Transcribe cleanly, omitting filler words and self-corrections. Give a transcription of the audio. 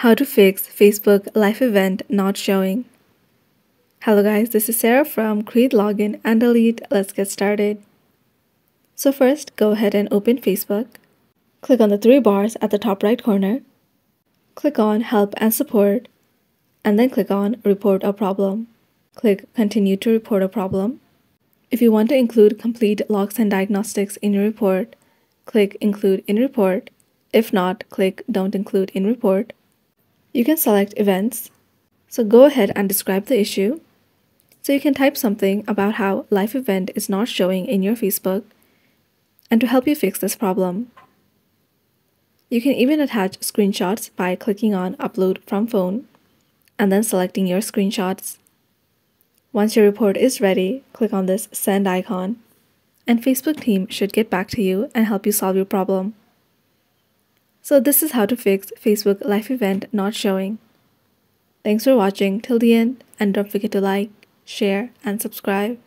How to fix Facebook live event not showing. Hello guys, this is Sarah from Create Login and Delete. Let's get started. So first, go ahead and open Facebook. Click on the three bars at the top right corner. Click on Help and Support, and then click on Report a Problem. Click Continue to report a problem. If you want to include complete logs and diagnostics in your report, click Include in Report. If not, click Don't include in report. You can select Events. So go ahead and describe the issue. So you can type something about how live event is not showing in your Facebook and to help you fix this problem. You can even attach screenshots by clicking on Upload from Phone and then selecting your screenshots. Once your report is ready, click on this send icon, and Facebook team should get back to you and help you solve your problem. So this is how to fix Facebook live event not showing. Thanks for watching till the end, and don't forget to like, share, and subscribe.